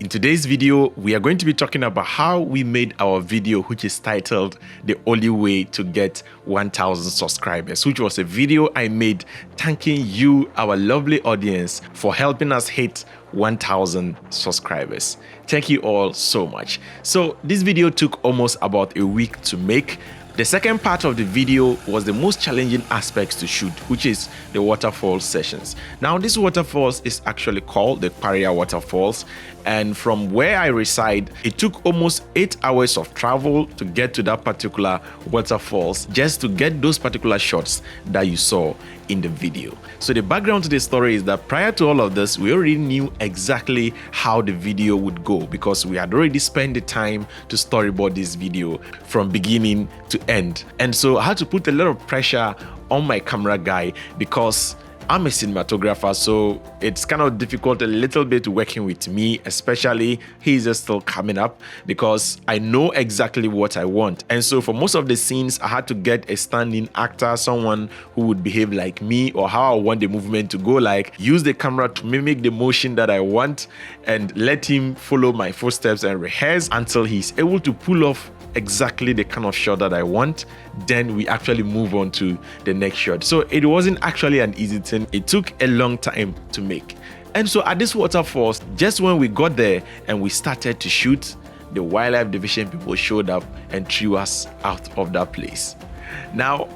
In today's video, we are going to be talking about how we made our video, which is titled The Only Way to Get 1,000 Subscribers, which was a video I made thanking you, our lovely audience, for helping us hit 1,000 subscribers. Thank you all so much. So this video took almost about a week to make. The second part of the video was the most challenging aspects to shoot, which is the waterfall sessions. Now, this waterfalls is actually called the Paria Waterfalls, and from where I reside, it took almost 8 hours of travel to get to that particular waterfalls, just to get those particular shots that you saw in the video. So the background to the story is that prior to all of this, we already knew exactly how the video would go because we had already spent the time to storyboard this video from beginning to end. And so I had to put a lot of pressure on my camera guy because I'm a cinematographer, so it's kind of difficult a little bit working with me, especially he's just still coming up because I know exactly what I want. And so for most of the scenes, I had to get a standing actor, someone who would behave like me or how I want the movement to go, like use the camera to mimic the motion that I want and let him follow my footsteps and rehearse until he's able to pull off exactly the kind of shot that I want. Then we actually move on to the next shot. So it wasn't actually an easy thing. It took a long time to make. And so at this waterfalls, just when we got there and we started to shoot, the wildlife division people showed up and threw us out of that place. Now,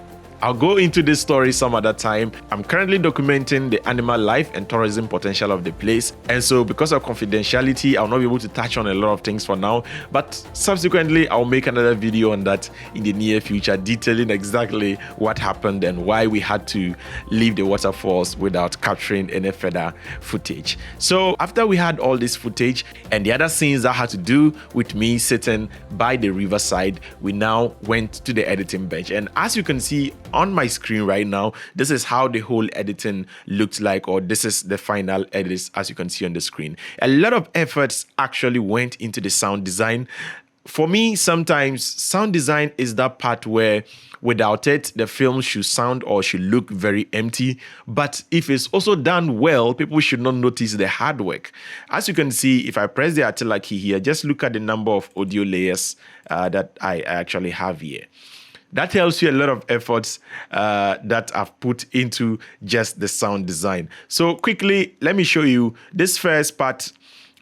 I'll go into this story some other time. I'm currently documenting the animal life and tourism potential of the place. And so because of confidentiality, I'll not be able to touch on a lot of things for now. But subsequently, I'll make another video on that in the near future, detailing exactly what happened and why we had to leave the waterfalls without capturing any further footage. So after we had all this footage and the other scenes that had to do with me sitting by the riverside, we now went to the editing bench. And as you can see, on my screen right now, this is how the whole editing looked like, or this is the final edits as you can see on the screen. A lot of efforts actually went into the sound design. For me, sometimes sound design is that part where without it, the film should sound or should look very empty. But if it's also done well, people should not notice the hard work. As you can see, if I press the Attila key here, just look at the number of audio layers that I actually have here. That tells you a lot of efforts that I've put into just the sound design. So quickly, let me show you this first part.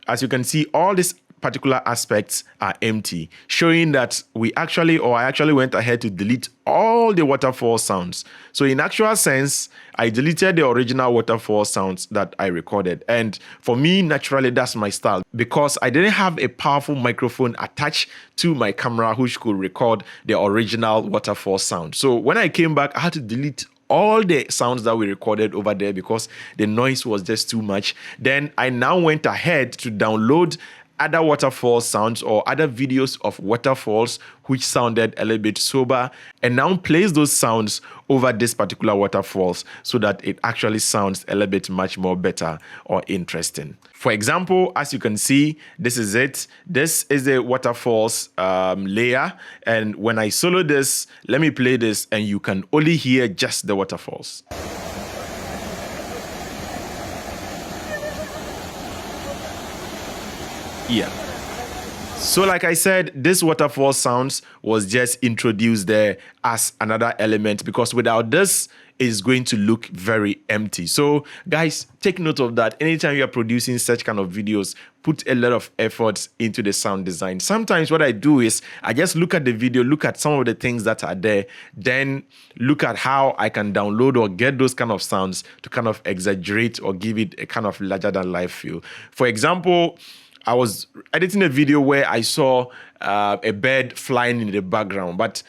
As you can see, all these particular aspects are empty, showing that I actually went ahead to delete all the waterfall sounds. So in actual sense, I deleted the original waterfall sounds that I recorded. And for me, naturally, that's my style because I didn't have a powerful microphone attached to my camera which could record the original waterfall sound. So when I came back, I had to delete all the sounds that we recorded over there because the noise was just too much. Then I now went ahead to download other waterfall sounds or other videos of waterfalls which sounded a little bit sober, and now place those sounds over this particular waterfalls so that it actually sounds a little bit much more better or interesting. For example, as you can see, this is it. This is the waterfalls layer, and when I solo this, let me play this and you can only hear just the waterfalls. Yeah. So like I said, this waterfall sounds was just introduced there as another element because without this, it's going to look very empty. So guys, take note of that. Anytime you are producing such kind of videos, put a lot of efforts into the sound design. Sometimes what I do is I just look at the video, look at some of the things that are there, then look at how I can download or get those kind of sounds to kind of exaggerate or give it a kind of larger than life feel. For example, I was editing a video where I saw a bird flying in the background, but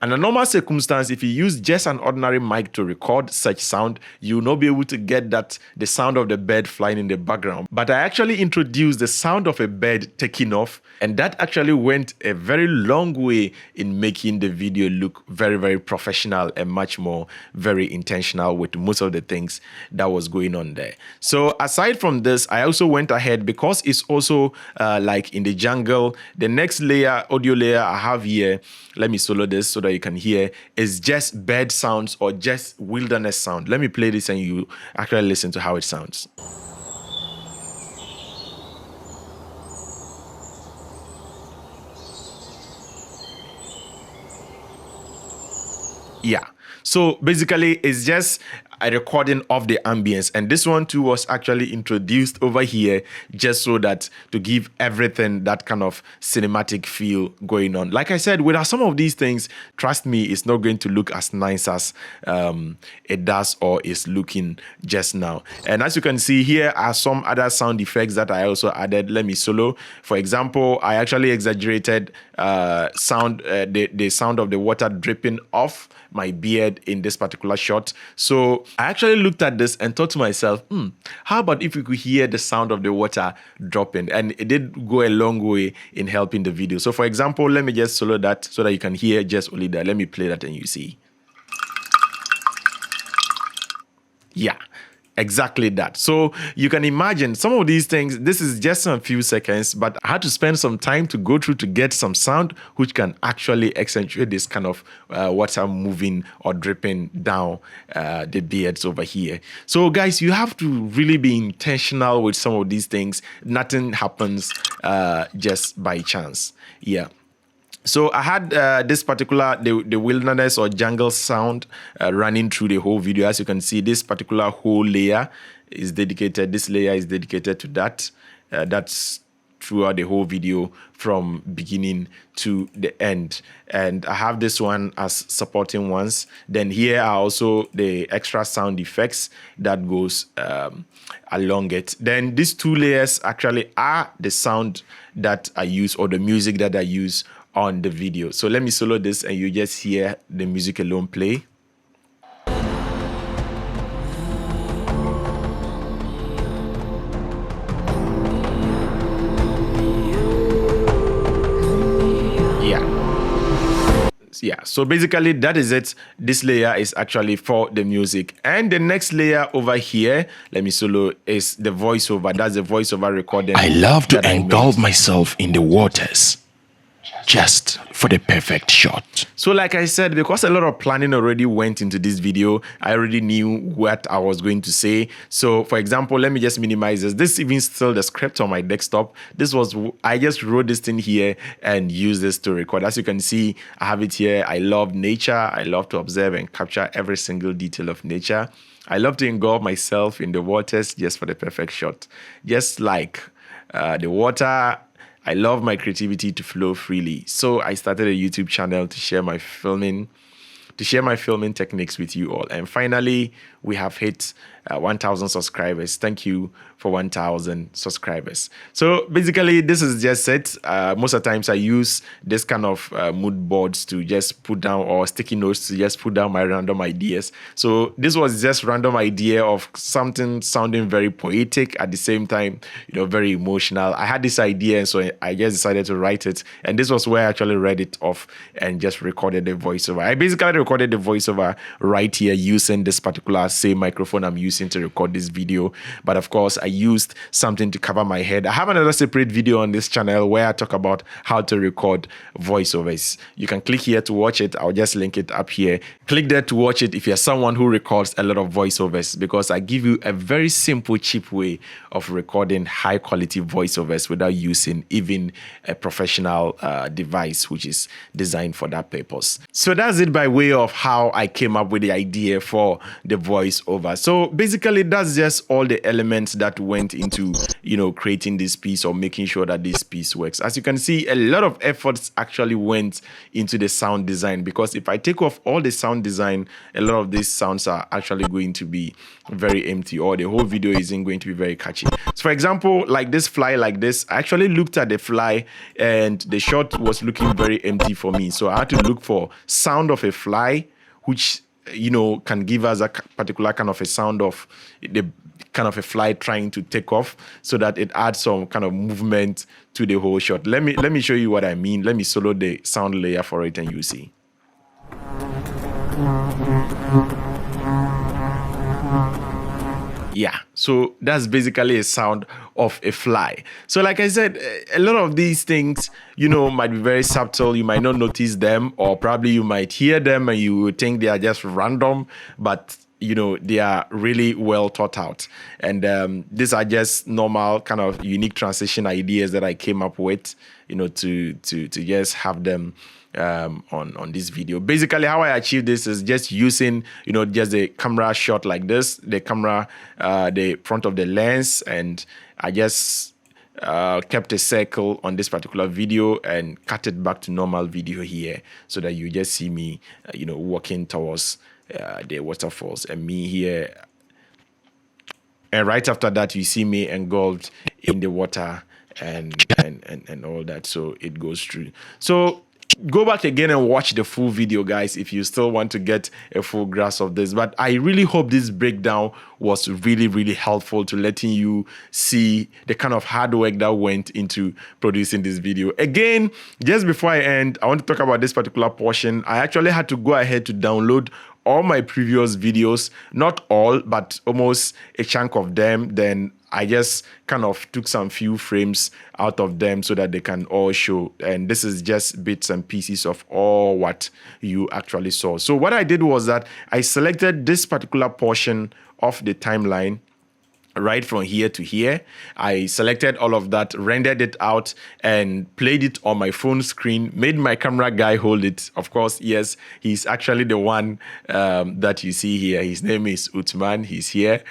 in a normal circumstance, if you use just an ordinary mic to record such sound, you will not be able to get the sound of the bird flying in the background. But I actually introduced the sound of a bird taking off, and that actually went a very long way in making the video look very, very professional and much more very intentional with most of the things that was going on there. So aside from this, I also went ahead because it's also like in the jungle. The next layer, audio layer I have here, let me solo this so that you can hear, is just bird sounds or just wilderness sound. Let me play this and you actually listen to how it sounds. Yeah. So basically, it's just a recording of the ambience. And this one too was actually introduced over here just so that to give everything that kind of cinematic feel going on. Like I said, without some of these things, trust me, it's not going to look as nice as it does or is looking just now. And as you can see, here are some other sound effects that I also added. Let me solo. For example, I actually exaggerated the sound of the water dripping off my beard in this particular shot. So I actually looked at this and thought to myself, how about if we could hear the sound of the water dropping? And it did go a long way in helping the video. So for example, let me just solo that so that you can hear just only that. Let me play that and you see. Yeah. Exactly that. So you can imagine some of these things, this is just a few seconds, but I had to spend some time to go through to get some sound which can actually accentuate this kind of water moving or dripping down the beards over here. So guys, you have to really be intentional with some of these things. Nothing happens just by chance. Yeah. So I had this particular, the wilderness or jungle sound running through the whole video. As you can see, this particular whole layer is dedicated, this layer is dedicated to that. That's throughout the whole video from beginning to the end. And I have this one as supporting ones. Then here are also the extra sound effects that goes along it. Then these two layers actually are the sound that I use or the music that I use on the video. So let me solo this and you just hear the music alone play. Yeah, so basically that is it. This layer is actually for the music. And the next layer over here, let me solo, is the voiceover. That's the voiceover recording. I love to engulf myself in the waters just for the perfect shot. So like I said, because a lot of planning already went into this video, I already knew what I was going to say. So for example, let me just minimize this. This is even still the script on my desktop. I just wrote this thing here and used this to record. As you can see, I have it here. I love nature. I love to observe and capture every single detail of nature. I love to engulf myself in the waters just for the perfect shot. Just like the water, I love my creativity to flow freely. So I started a YouTube channel to share my filming techniques with you all. And finally, we have hit 1,000 subscribers. Thank you for 1,000 subscribers. So basically, this is just it. Most of the times I use this kind of mood boards to just put down, or sticky notes to just put down my random ideas. So this was just random idea of something sounding very poetic at the same time, very emotional. I had this idea, and so I just decided to write it. And this was where I actually read it off and just recorded the voiceover. I basically recorded the voiceover right here using this particular same microphone I'm using to record this video. But of course, I used something to cover my head. I have another separate video on this channel where I talk about how to record voiceovers. You can click here to watch it. I'll just link it up here. Click there to watch it if you're someone who records a lot of voiceovers, because I give you a very simple, cheap way of recording high quality voiceovers without using even a professional device which is designed for that purpose. So that's it by way of how I came up with the idea for the voiceover. So basically, that's just all the elements that went into, creating this piece or making sure that this piece works. As you can see, a lot of efforts actually went into the sound design, because if I take off all the sound design, a lot of these sounds are actually going to be very empty, or the whole video isn't going to be very catchy. So for example, like this fly like this, I actually looked at the fly and the shot was looking very empty for me. So I had to look for sound of a fly, which can give us a particular kind of a sound of the kind of a fly trying to take off, so that it adds some kind of movement to the whole shot. Let me show you what I mean. Let me solo the sound layer for it and you see. Yeah, so that's basically a sound of a fly. So like I said, a lot of these things, might be very subtle. You might not notice them, or probably you might hear them and you would think they are just random. But you know, they are really well thought out. And these are just normal kind of unique transition ideas that I came up with, you know, to just have them on this video. Basically, how I achieve this is just using, you know, just the camera shot like this, the camera, the front of the lens, and I just kept a circle on this particular video and cut it back to normal video here, so that you just see me, you know, walking towards the waterfalls, and me here. And right after that, you see me engulfed in the water and all that. So it goes through. So go back again and watch the full video, guys, if you still want to get a full grasp of this. But I really hope this breakdown was really, really helpful to letting you see the kind of hard work that went into producing this video. Again, just before I end, I want to talk about this particular portion. I actually had to go ahead to download all my previous videos, not all, but almost a chunk of them. Then I just kind of took some few frames out of them so that they can all show. And this is just bits and pieces of all what you actually saw. So what I did was that I selected this particular portion of the timeline right from here to here. I selected all of that, rendered it out, and played it on my phone screen, made my camera guy hold it. Of course, yes, he's actually the one that you see here. His name is Utman. He's here.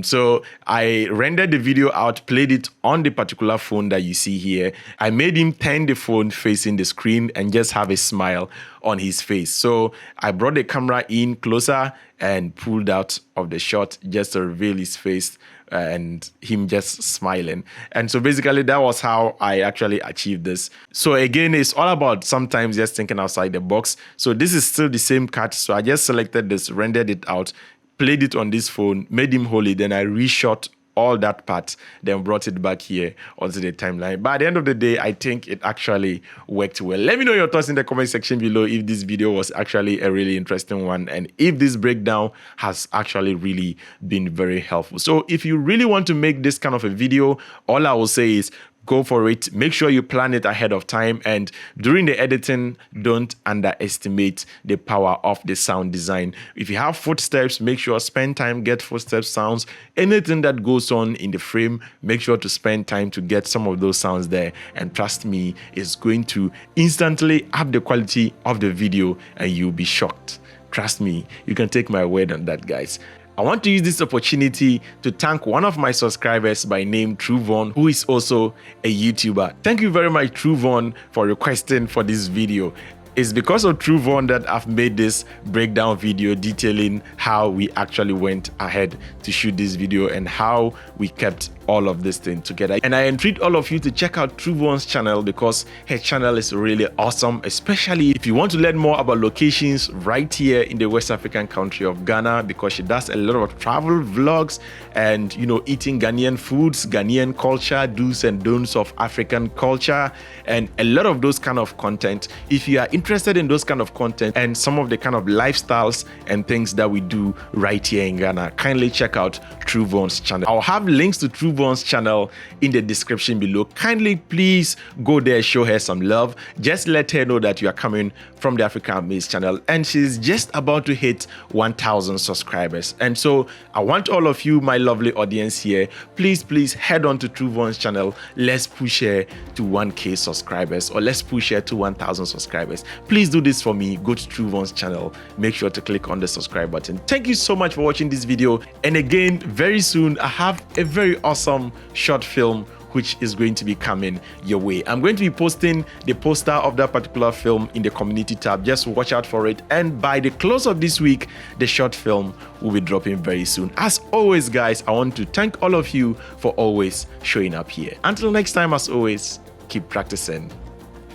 So I rendered the video out, played it on the particular phone that you see here. I made him turn the phone facing the screen and just have a smile on his face. So I brought the camera in closer and pulled out of the shot just to reveal his face and him just smiling. And so basically that was how I actually achieved this. So again, it's all about sometimes just thinking outside the box. So this is still the same cut. So I just selected this, rendered it out, played it on this phone, made him hold it, then I reshot all that part, then brought it back here onto the timeline. But at the end of the day, I think it actually worked well. Let me know your thoughts in the comment section below if this video was actually a really interesting one and if this breakdown has actually really been very helpful. So if you really want to make this kind of a video, all I will say is go for it. Make sure you plan it ahead of time, and during the editing, don't underestimate the power of the sound design. If you have footsteps, make sure spend time, get footsteps sounds. Anything that goes on in the frame, make sure to spend time to get some of those sounds there, and trust me, it's going to instantly up the quality of the video and you'll be shocked. Trust me, you can take my word on that, guys. I want to use this opportunity to thank one of my subscribers by name Truvon, who is also a YouTuber. Thank you very much, Truvon, for requesting for this video. It's because of Truvon that I've made this breakdown video detailing how we actually went ahead to shoot this video and how we kept all of this thing together. And I entreat all of you to check out Truvon's channel because her channel is really awesome, especially if you want to learn more about locations right here in the West African country of Ghana, because she does a lot of travel vlogs and, you know, eating Ghanaian foods, Ghanaian culture, do's and don'ts of African culture, and a lot of those kind of content. If you are interested in those kind of content and some of the kind of lifestyles and things that we do right here in Ghana, kindly check out Truvon's channel. I'll have links to Truvon's channel in the description below. Kindly please go there, show her some love. Just let her know that you are coming from the African Amaze channel, and she's just about to hit 1,000 subscribers. And so I want all of you, my lovely audience here, please head on to Truvon's channel. Let's push her to 1K subscribers, or let's push her to 1,000 subscribers. Please do this for me. Go to Truvon's channel, make sure to click on the subscribe button. Thank you so much for watching this video, and again, very soon I have a very awesome short film which is going to be coming your way. I'm going to be posting the poster of that particular film in the community tab. Just watch out for it, and by the close of this week, the short film will be dropping very soon. As always, guys, I want to thank all of you for always showing up here. Until next time, as always, keep practicing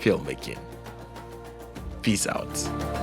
filmmaking. Peace out.